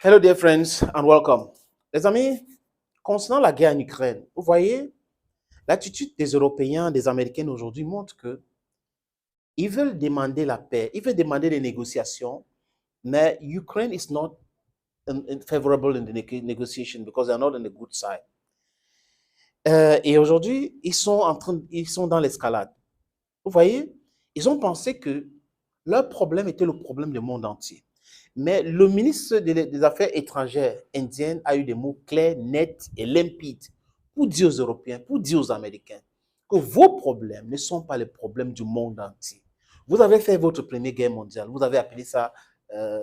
Hello, dear friends, and welcome. Les amis, concernant la guerre en Ukraine, vous voyez, l'attitude des Européens, des Américains aujourd'hui montre que ils veulent demander la paix, ils veulent demander des négociations, mais Ukraine is not favorable in the negotiation because they are not on the good side. Et aujourd'hui, ils sont dans l'escalade. Vous voyez, ils ont pensé que leur problème était le problème du monde entier. Mais le ministre des Affaires étrangères indien a eu des mots clairs, nets et limpides pour dire aux Européens, pour dire aux Américains que vos problèmes ne sont pas les problèmes du monde entier. Vous avez fait votre première guerre mondiale, vous avez appelé ça,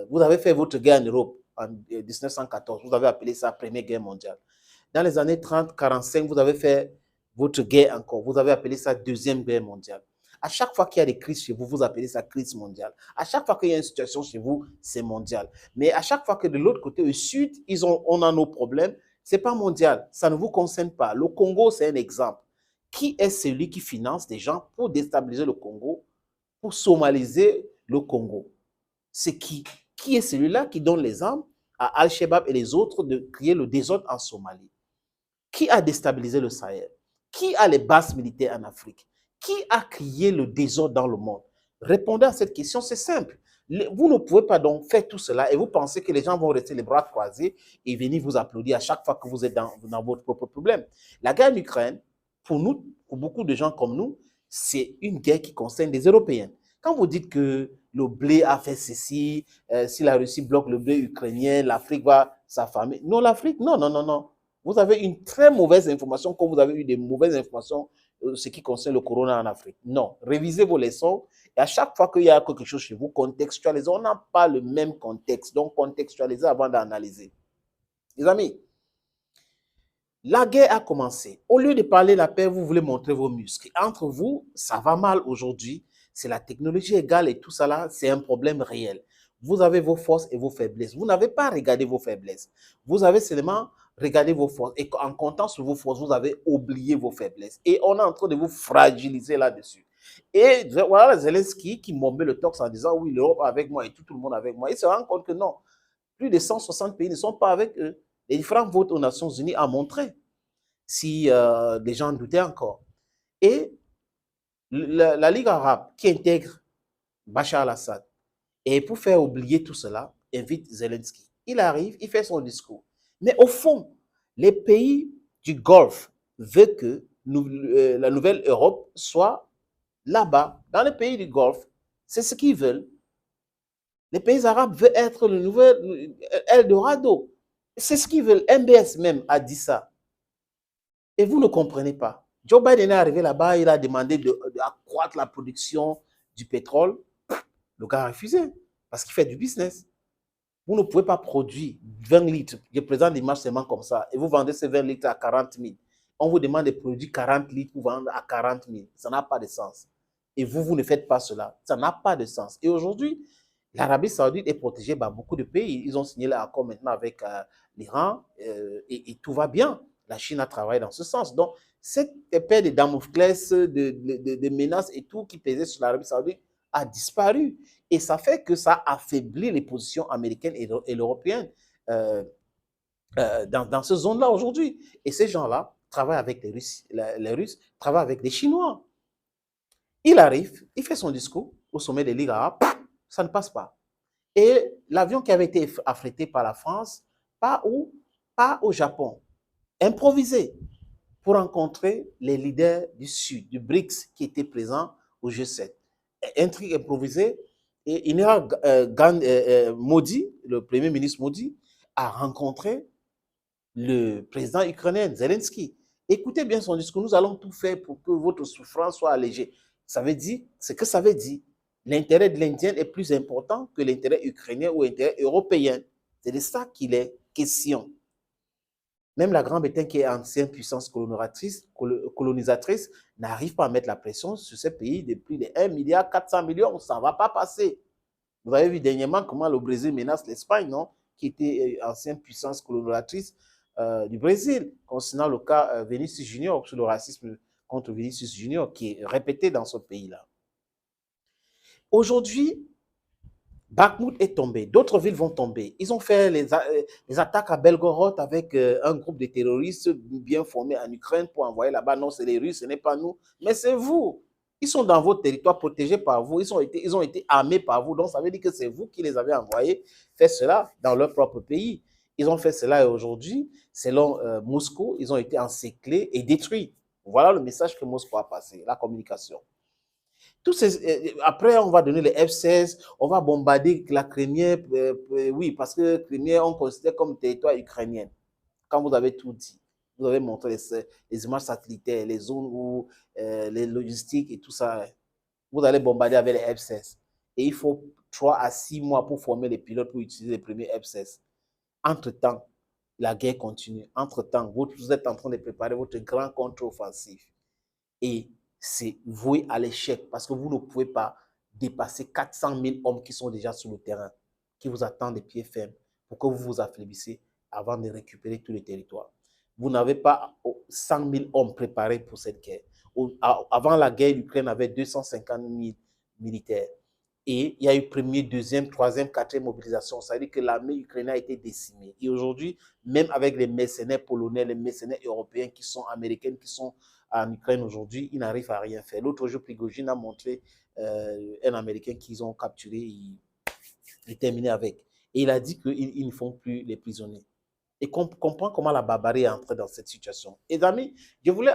vous avez fait votre guerre en Europe en 1914, vous avez appelé ça Première Guerre mondiale. Dans les années 30-45, vous avez fait votre guerre encore, vous avez appelé ça Deuxième Guerre mondiale. À chaque fois qu'il y a des crises chez vous, vous appelez ça crise mondiale. À chaque fois qu'il y a une situation chez vous, c'est mondial. Mais à chaque fois que de l'autre côté, au sud, on a nos problèmes, c'est pas mondial. Ça ne vous concerne pas. Le Congo, c'est un exemple. Qui est celui qui finance des gens pour déstabiliser le Congo, pour somaliser le Congo? C'est qui? Qui est celui-là qui donne les armes à Al-Shabaab et les autres de créer le désordre en Somalie? Qui a déstabilisé le Sahel? Qui a les bases militaires en Afrique? Qui a créé le désordre dans le monde? Répondez à cette question, c'est simple. Vous ne pouvez pas donc faire tout cela et vous pensez que les gens vont rester les bras croisés et venir vous applaudir à chaque fois que vous êtes dans votre propre problème. La guerre en Ukraine, pour nous, pour beaucoup de gens comme nous, c'est une guerre qui concerne les Européens. Quand vous dites que le blé a fait ceci, si la Russie bloque le blé ukrainien, l'Afrique va s'affamer. Non, l'Afrique, non, non, non, non. Vous avez une très mauvaise information comme vous avez eu des mauvaises informations ce qui concerne le corona en Afrique. Non, révisez vos leçons et à chaque fois qu'il y a quelque chose chez vous, contextualisez. On n'a pas le même contexte, donc contextualisez avant d'analyser. Les amis, la guerre a commencé. Au lieu de parler de la paix, vous voulez montrer vos muscles. Entre vous, ça va mal aujourd'hui. C'est la technologie égale et tout ça là, c'est un problème réel. Vous avez vos forces et vos faiblesses. Vous n'avez pas regardé vos faiblesses. Vous avez seulement regardé vos forces. Et en comptant sur vos forces, vous avez oublié vos faiblesses. Et on est en train de vous fragiliser là-dessus. Et voilà Zelensky qui m'ombait le torse en disant oui, l'Europe avec moi et tout le monde avec moi. Il se rend compte que non, plus de 160 pays ne sont pas avec eux. Les différents votes aux Nations Unies ont montré si les gens doutaient encore. Et la Ligue arabe qui intègre Bachar al-Assad, et pour faire oublier tout cela, invite Zelensky. Il arrive, il fait son discours. Mais au fond, les pays du Golfe veulent que la nouvelle Europe soit là-bas, dans les pays du Golfe. C'est ce qu'ils veulent. Les pays arabes veulent être le nouvel Eldorado. C'est ce qu'ils veulent. MBS même a dit ça. Et vous ne comprenez pas. Joe Biden est arrivé là-bas, il a demandé d'accroître la production du pétrole. Le gars a refusé parce qu'il fait du business. Vous ne pouvez pas produire 20 litres. Je présente l'image seulement comme ça. Et vous vendez ces 20 litres à 40 000. On vous demande de produire 40 litres pour vendre à 40 000. Ça n'a pas de sens. Et vous ne faites pas cela. Ça n'a pas de sens. Et aujourd'hui, l'Arabie Saoudite est protégée par beaucoup de pays. Ils ont signé l'accord maintenant avec l'Iran et tout va bien. La Chine a travaillé dans ce sens. Donc, cette épée de Damoclès, de menaces et tout qui pesait sur l'Arabie Saoudite a disparu. Et ça fait que ça affaiblit les positions américaines et européennes dans cette zone-là aujourd'hui. Et ces gens-là travaillent avec les Russes travaillent avec les Chinois. Il arrive, il fait son discours au sommet des Ligues arabes, ça ne passe pas. Et l'avion qui avait été affrété par la France, pas où? Pas au Japon. Improvisé pour rencontrer les leaders du Sud, du BRICS, qui étaient présents au G7. Un truc improvisé. Et Indira Modi, le premier ministre Modi, a rencontré le président ukrainien Zelensky. Écoutez bien son discours. Nous allons tout faire pour que votre souffrance soit allégée. Ça veut dire, ce que ça veut dire, l'intérêt de l'Indien est plus important que l'intérêt ukrainien ou l'intérêt européen. C'est de ça qu'il est question. Même la Grande-Bretagne, qui est ancienne puissance colonisatrice, n'arrive pas à mettre la pression sur ces pays de plus de 1 milliard 400 millions. Ça ne va pas passer. Vous avez vu dernièrement comment le Brésil menace l'Espagne, non? Qui était ancienne puissance colonisatrice du Brésil, concernant le cas Vinicius Junior, sur le racisme contre Vinicius Junior, qui est répété dans ce pays-là. Aujourd'hui, Bakhmut est tombé, d'autres villes vont tomber. Ils ont fait les attaques à Belgorod avec un groupe de terroristes bien formés en Ukraine pour envoyer là-bas. Non, c'est les Russes, ce n'est pas nous, mais c'est vous. Ils sont dans votre territoire, protégés par vous. Ils ont été armés par vous. Donc, ça veut dire que c'est vous qui les avez envoyés faire cela dans leur propre pays. Ils ont fait cela et aujourd'hui, selon Moscou, ils ont été encerclés et détruits. Voilà le message que Moscou a passé, la communication. Après, on va donner les F-16, on va bombarder la Crimée, oui, parce que Crimée, on considère comme territoire ukrainien. Quand vous avez tout dit, vous avez montré les images satellitaires, les zones où, les logistiques et tout ça, vous allez bombarder avec les F-16. Et il faut 3 à 6 mois pour former les pilotes pour utiliser les premiers F-16. Entre-temps, la guerre continue. Entre-temps, vous êtes en train de préparer votre grand contre-offensif. Et c'est voué à l'échec parce que vous ne pouvez pas dépasser 400 000 hommes qui sont déjà sur le terrain, qui vous attendent des pieds fermes pour que vous vous affaiblissiez avant de récupérer tous les territoires. Vous n'avez pas 100 000 hommes préparés pour cette guerre. Avant la guerre, l'Ukraine avait 250 000 militaires. Et il y a eu première, deuxième, troisième, quatrième mobilisation. Ça veut dire que l'armée ukrainienne a été décimée. Et aujourd'hui, même avec les mercenaires polonais, les mercenaires européens qui sont américains, qui sont en Ukraine aujourd'hui, ils n'arrivent à rien faire. L'autre jour, Prigogine a montré un Américain qu'ils ont capturé et terminé avec. Et il a dit qu'ils ne font plus les prisonniers. Et comprend comment la barbarie est entrée dans cette situation. Et amis,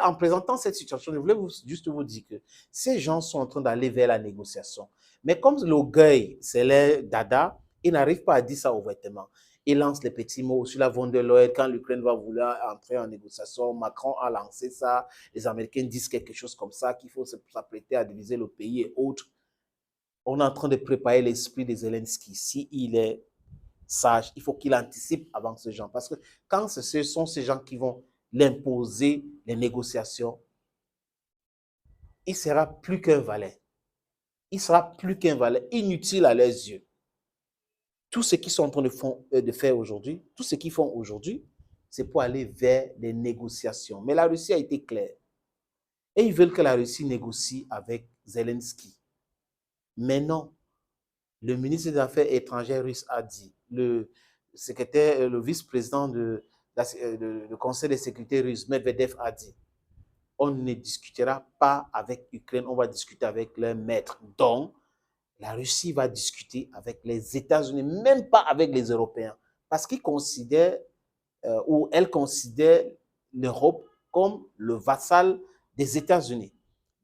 en présentant cette situation, je voulais juste vous dire que ces gens sont en train d'aller vers la négociation. Mais comme l'orgueil, c'est les dada, ils n'arrivent pas à dire ça ouvertement. Ils lancent les petits mots sur la von der Leyen quand l'Ukraine va vouloir entrer en négociation. Macron a lancé ça. Les Américains disent quelque chose comme ça, qu'il faut s'apprêter à diviser le pays et autres. On est en train de préparer l'esprit de Zelensky. S'il est sage, il faut qu'il anticipe avant ce genre. Parce que quand ce sont ces gens qui vont l'imposer, les négociations, il sera plus qu'un valet. Il sera plus qu'un valet, inutile à leurs yeux. Tout ce qu'ils sont en train de faire aujourd'hui, tout ce qu'ils font aujourd'hui, c'est pour aller vers des négociations. Mais la Russie a été claire. Et ils veulent que la Russie négocie avec Zelensky. Mais non. Le ministre des Affaires étrangères russe a dit, le vice-président du Conseil de sécurité russe, Medvedev, a dit, on ne discutera pas avec l'Ukraine, on va discuter avec leur maître. Donc, la Russie va discuter avec les États-Unis, même pas avec les Européens, parce qu'ils considèrent, ou elle considère l'Europe comme le vassal des États-Unis.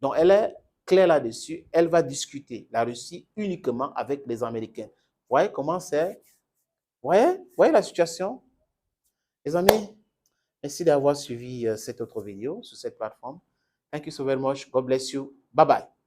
Donc, elle est claire là-dessus. Elle va discuter, la Russie, uniquement avec les Américains. Vous voyez comment c'est? Vous voyez la situation? Les amis, merci d'avoir suivi cette autre vidéo sur cette plateforme. Thank you so very much. God bless you. Bye bye.